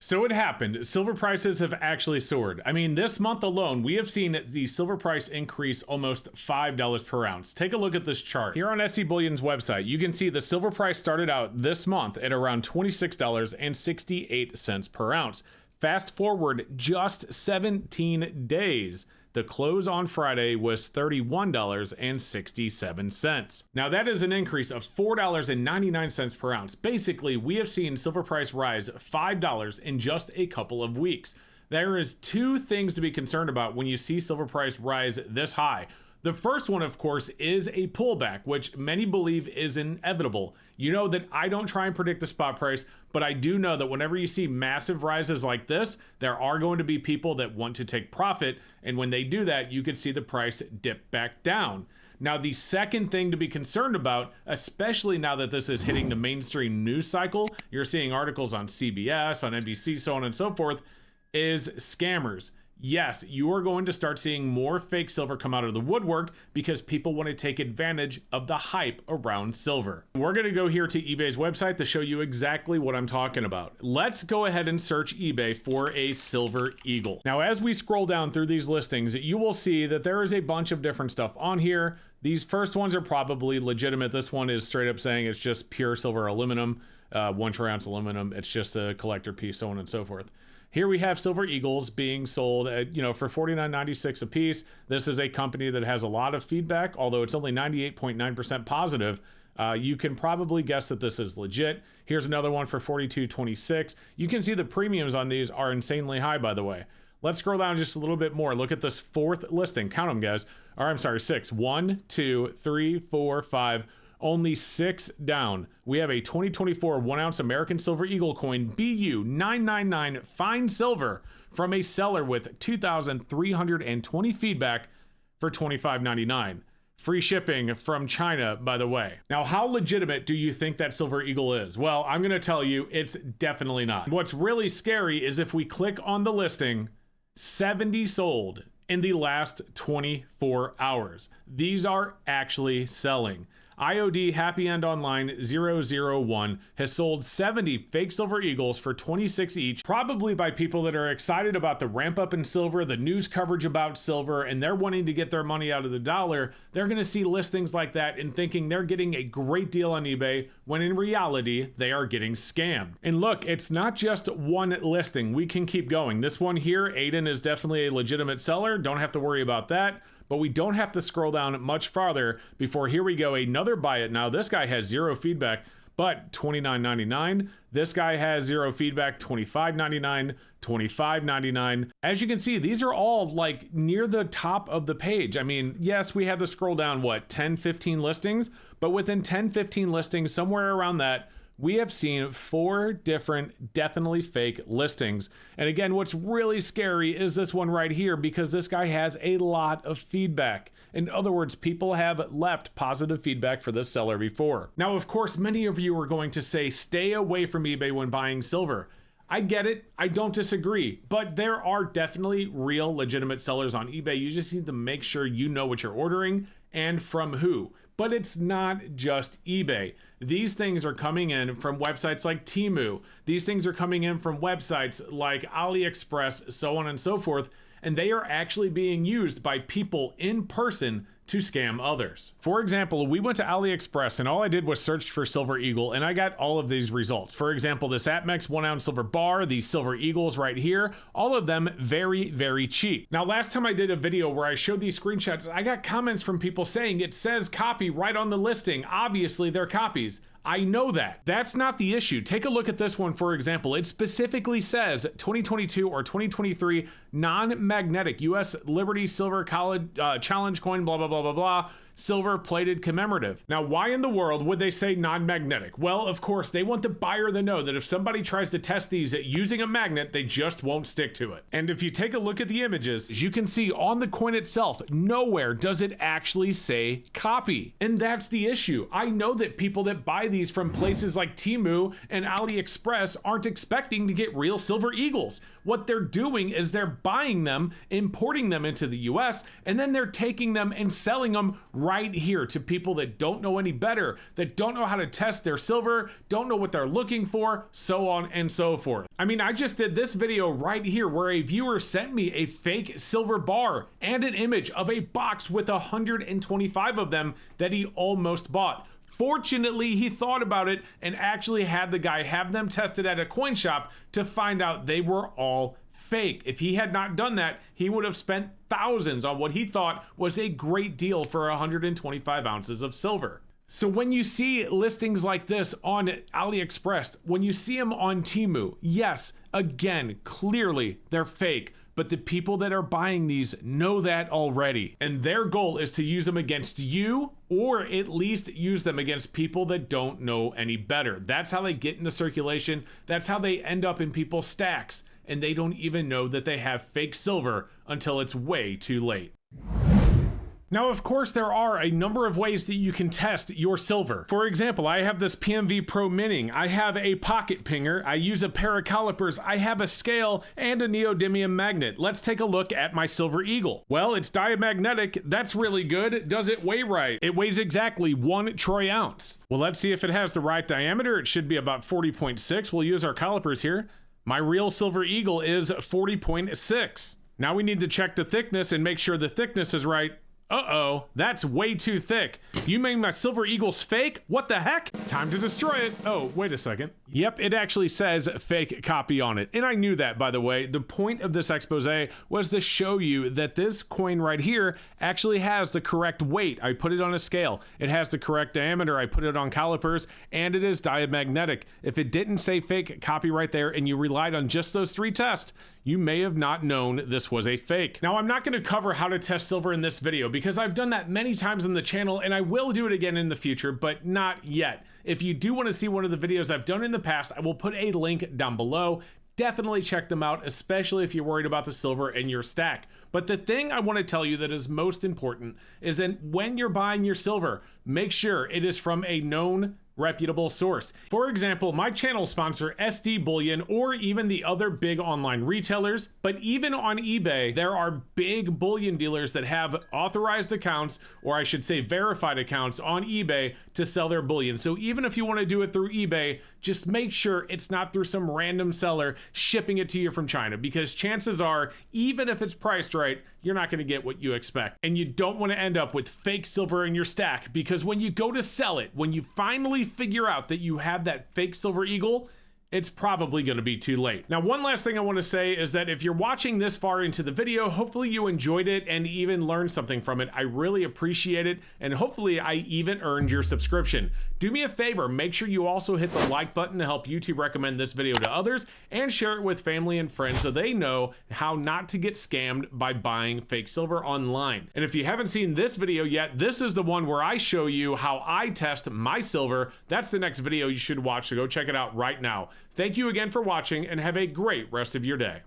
So it happened. Silver prices have actually soared. I mean, this month alone, we have seen the silver price increase almost $5 per ounce. Take a look at this chart. Here on SC Bullion's website, you can see the silver price started out this month at around $26.68 per ounce. Fast forward just 17 days. The close on Friday was $31.67. Now that is an increase of $4.99 per ounce. Basically, we have seen silver price rise $5 in just a couple of weeks. There is two things to be concerned about when you see silver price rise this high. The first one, of course, is a pullback, which many believe is inevitable. You know that I don't try and predict the spot price, but I do know that whenever you see massive rises like this, there are going to be people that want to take profit, and when they do that, you could see the price dip back down. Now, the second thing to be concerned about, especially now that this is hitting the mainstream news cycle, you're seeing articles on CBS, on NBC, so on and so forth, is scammers. Yes, you are going to start seeing more fake silver come out of the woodwork because people want to take advantage of the hype around silver. We're going to go here to eBay's website to show you exactly what I'm talking about. Let's go ahead and search eBay for a silver eagle. Now, as we scroll down through these listings, you will see that there is a bunch of different stuff on here. These first ones are probably legitimate. This one is straight up saying it's just pure silver aluminum, 1 troy ounce aluminum. It's just a collector piece, so on and so forth. Here we have silver eagles being sold at, for $49.96 a piece. This is a company that has a lot of feedback, although it's only 98.9% positive. You can probably guess that this is legit. Here's another one for $42.26. You can see the premiums on these are insanely high, by the way. Let's scroll down just a little bit more. Look at this fourth listing. Count them, guys. Or I'm sorry, 6. 1, 2, 3, 4, 5. Only 6 down. We have a 2024 1 ounce American Silver Eagle coin BU 999 fine silver from a seller with 2,320 feedback for $25.99. Free shipping from China, by the way. Now, how legitimate do you think that Silver Eagle is? Well, I'm going to tell you, it's definitely not. What's really scary is if we click on the listing, 70 sold in the last 24 hours. These are actually selling. IOD Happy End Online 001 has sold 70 fake silver eagles for 26 each, probably by people that are excited about the ramp up in silver, the news coverage about silver, and they're wanting to get their money out of the dollar. They're going to see listings like that and thinking they're getting a great deal on eBay, when in reality, they are getting scammed. And look, it's not just one listing. We can keep going. This one here, Aiden, is definitely a legitimate seller. Don't have to worry about that. But we don't have to scroll down much farther before, here we go, another buy it now. This guy has 0 feedback, but $29.99. This guy has 0 feedback, $25.99, $25.99. As you can see, these are all like near the top of the page. I mean, yes, we had to scroll down, 10, 15 listings, but within 10, 15 listings, somewhere around that, we have seen 4 different definitely fake listings. And again, what's really scary is this one right here, because this guy has a lot of feedback. In other words, people have left positive feedback for this seller before. Now, of course, many of you are going to say, stay away from eBay when buying silver. I get it. I don't disagree. But there are definitely real legitimate sellers on eBay. You just need to make sure you know what you're ordering and from who. But it's not just eBay. These things are coming in from websites like Temu. These things are coming in from websites like AliExpress, so on and so forth. And they are actually being used by people in person to scam others. For example, we went to AliExpress and all I did was search for Silver Eagle and I got all of these results. For example, this Atmex 1 ounce silver bar, these Silver Eagles right here, all of them very, very cheap. Now, last time I did a video where I showed these screenshots, I got comments from people saying it says copy right on the listing. Obviously, they're copies. I know that. That's not the issue. Take a look at this one, for example. It specifically says 2022 or 2023 non-magnetic U.S. Liberty Silver College Challenge coin, blah, blah, blah, blah, blah. Silver plated commemorative. Now, why in the world would they say non-magnetic? Well, of course, they want the buyer to know that if somebody tries to test these using a magnet, they just won't stick to it. And if you take a look at the images, you can see on the coin itself, nowhere does it actually say copy. And that's the issue. I know that people that buy these from places like Temu and AliExpress aren't expecting to get real Silver Eagles. What they're doing is they're buying them, importing them into the US, and then they're taking them and selling them right right here to people that don't know any better, that don't know how to test their silver, don't know what they're looking for, so on and so forth. I mean, I just did this video right here where a viewer sent me a fake silver bar and an image of a box with 125 of them that he almost bought. Fortunately, he thought about it and actually had the guy have them tested at a coin shop to find out they were all fake. If he had not done that, he would have spent thousands on what he thought was a great deal for 125 ounces of silver. So when you see listings like this on AliExpress, when you see them on Temu, yes, again, clearly they're fake. But the people that are buying these know that already. And their goal is to use them against you, or at least use them against people that don't know any better. That's how they get into circulation. That's how they end up in people's stacks. And they don't even know that they have fake silver until it's way too late. Now, of course, there are a number of ways that you can test your silver. For example, I have this PMV Pro Mining, I have a pocket pinger, I use a pair of calipers, I have a scale, and a neodymium magnet. Let's take a look at my Silver Eagle. Well, it's diamagnetic, that's really good. Does it weigh right? It weighs exactly 1 troy ounce. Well, let's see if it has the right diameter. It should be about 40.6. We'll use our calipers here. My real Silver Eagle is 40.6. Now we need to check the thickness and make sure the thickness is right. Uh-oh, that's way too thick. You mean my Silver Eagle's fake? What the heck? Time to destroy it. Oh, wait a second. Yep, it actually says fake copy on it. And I knew that, by the way. The point of this expose was to show you that this coin right here actually has the correct weight. I put it on a scale. It has the correct diameter. I put it on calipers, and it is diamagnetic. If it didn't say fake copy right there and you relied on just those 3 tests, you may have not known this was a fake. Now, I'm not going to cover how to test silver in this video because I've done that many times on the channel and I will do it again in the future, but not yet. If you do want to see one of the videos I've done in the past, I will put a link down below. Definitely check them out, especially if you're worried about the silver in your stack. But the thing I want to tell you that is most important is that when you're buying your silver, make sure it is from a known reputable source. For example, my channel sponsor SD Bullion, or even the other big online retailers, but even on eBay, there are big bullion dealers that have authorized accounts, or I should say verified accounts on eBay to sell their bullion. So even if you want to do it through eBay, just make sure it's not through some random seller shipping it to you from China, because chances are, even if it's priced right, you're not going to get what you expect. And you don't want to end up with fake silver in your stack, because when you go to sell it, when you finally figure out that you have that fake Silver Eagle, it's probably going to be too late. Now, one last thing I want to say is that if you're watching this far into the video, hopefully you enjoyed it and even learned something from it. I really appreciate it, and hopefully I even earned your subscription. Do me a favor, make sure you also hit the like button to help YouTube recommend this video to others, and share it with family and friends so they know how not to get scammed by buying fake silver online. And if you haven't seen this video yet, this is the one where I show you how I test my silver. That's the next video you should watch, so go check it out right now. Thank you again for watching, and have a great rest of your day.